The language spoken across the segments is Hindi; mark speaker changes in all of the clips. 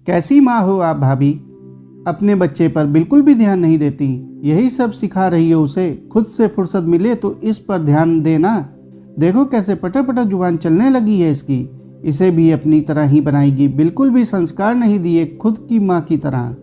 Speaker 1: कैसी माँ हो आप भाभी, अपने बच्चे पर बिल्कुल भी ध्यान नहीं देती। यही सब सिखा रही हो उसे। खुद से फुर्सत मिले तो इस पर ध्यान देना। देखो कैसे पटर पटर जुबान चलने लगी है इसकी। इसे भी अपनी तरह ही बनाएगी। बिल्कुल भी संस्कार नहीं दिए खुद की माँ की तरह।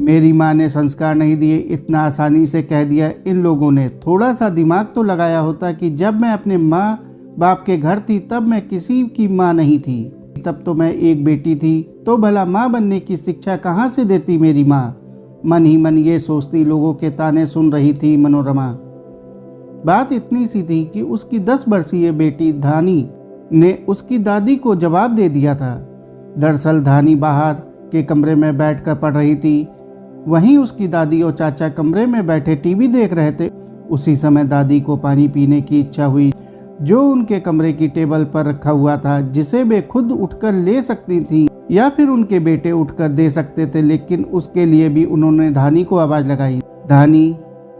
Speaker 1: मेरी माँ ने संस्कार नहीं दिए, इतना आसानी से कह दिया इन लोगों ने। थोड़ा सा दिमाग तो लगाया होता कि जब मैं अपने माँ बाप के घर थी तब मैं किसी की माँ नहीं थी। तब तो मैं एक बेटी थी, तो भला माँ बनने की शिक्षा कहाँ से देती मेरी माँ। मन ही मन ये सोचती लोगों के ताने सुन रही थी मनोरमा। बात इतनी सी थी कि उसकी 10 वर्षीय बेटी धानी ने उसकी दादी को जवाब दे दिया था। दरअसल धानी बाहर के कमरे में बैठकर पढ़ रही थी। वहीं उसकी दादी और चाचा कमरे में बैठे टीवी देख रहे थे। उसी समय दादी को पानी पीने की इच्छा हुई, जो उनके कमरे की टेबल पर रखा हुआ था, जिसे वे खुद उठकर ले सकती थी या फिर उनके बेटे उठकर दे सकते थे। लेकिन उसके लिए भी उन्होंने धानी को आवाज लगाई। धानी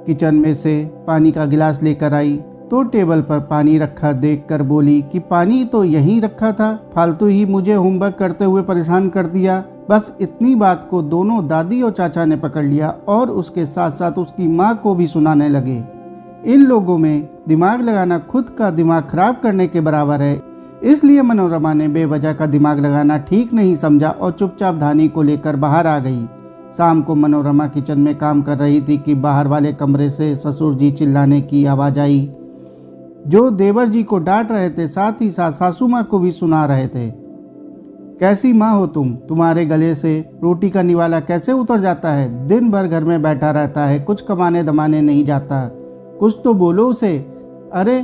Speaker 1: किचन में से पानी का गिलास लेकर आई तो टेबल पर पानी रखा देखकर बोली कि पानी तो यहीं रखा था, फालतू ही मुझे होमवर्क करते हुए परेशान कर दिया। बस इतनी बात को दोनों दादी और चाचा ने पकड़ लिया और उसके साथ साथ उसकी माँ को भी सुनाने लगे। इन लोगों में दिमाग लगाना खुद का दिमाग खराब करने के बराबर है। इसलिए मनोरमा ने बेवजह का दिमाग लगाना ठीक नहीं समझा और चुपचाप धानी को लेकर बाहर आ गई। शाम को मनोरमा किचन में काम कर रही थी कि बाहर वाले कमरे से ससुर जी चिल्लाने की आवाज़ आई, जो देवर जी को डांट रहे थे, साथ ही साथ सासू माँ को भी सुना रहे थे। कैसी माँ हो तुम? तुम्हारे गले से रोटी का निवाला कैसे उतर जाता है? दिन भर घर में बैठा रहता है, कुछ कमाने दमाने नहीं जाता। कुछ तो बोलो उसे। अरे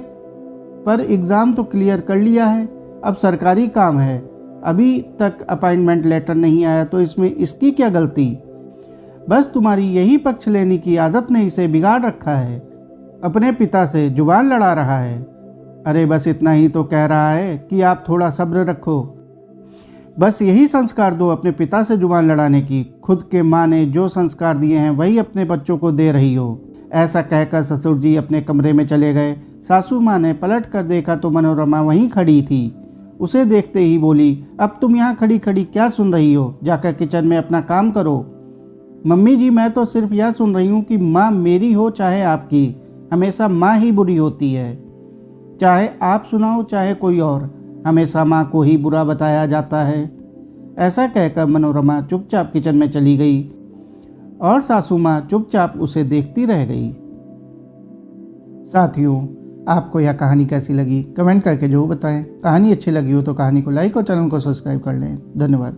Speaker 1: पर एग्ज़ाम तो क्लियर कर लिया है, अब सरकारी काम है, अभी तक अपॉइंटमेंट लेटर नहीं आया, तो इसमें इसकी क्या गलती? बस तुम्हारी यही पक्ष लेने की आदत ने इसे बिगाड़ रखा है। अपने पिता से जुबान लड़ा रहा है। अरे बस इतना ही तो कह रहा है कि आप थोड़ा सब्र रखो। बस यही संस्कार दो अपने पिता से जुबान लड़ाने की। खुद के माँ ने जो संस्कार दिए हैं वही अपने बच्चों को दे रही हो। ऐसा कहकर ससुर जी अपने कमरे में चले गए। सासू माँ ने पलट कर देखा तो मनोरमा वहीं खड़ी थी। उसे देखते ही बोली, अब तुम यहाँ खड़ी खड़ी क्या सुन रही हो? जाकर किचन में अपना काम करो। मम्मी जी, मैं तो सिर्फ यह सुन रही हूँ कि माँ मेरी हो चाहे आपकी, हमेशा माँ ही बुरी होती है। चाहे आप सुनाओ चाहे कोई और, हमेशा माँ को ही बुरा बताया जाता है। ऐसा कहकर मनोरमा चुपचाप किचन में चली गई और सासू माँ चुपचाप उसे देखती रह गई। साथियों, आपको यह कहानी कैसी लगी कमेंट करके जरूर बताएं। कहानी अच्छी लगी हो तो कहानी को लाइक और चैनल को सब्सक्राइब कर लें। धन्यवाद।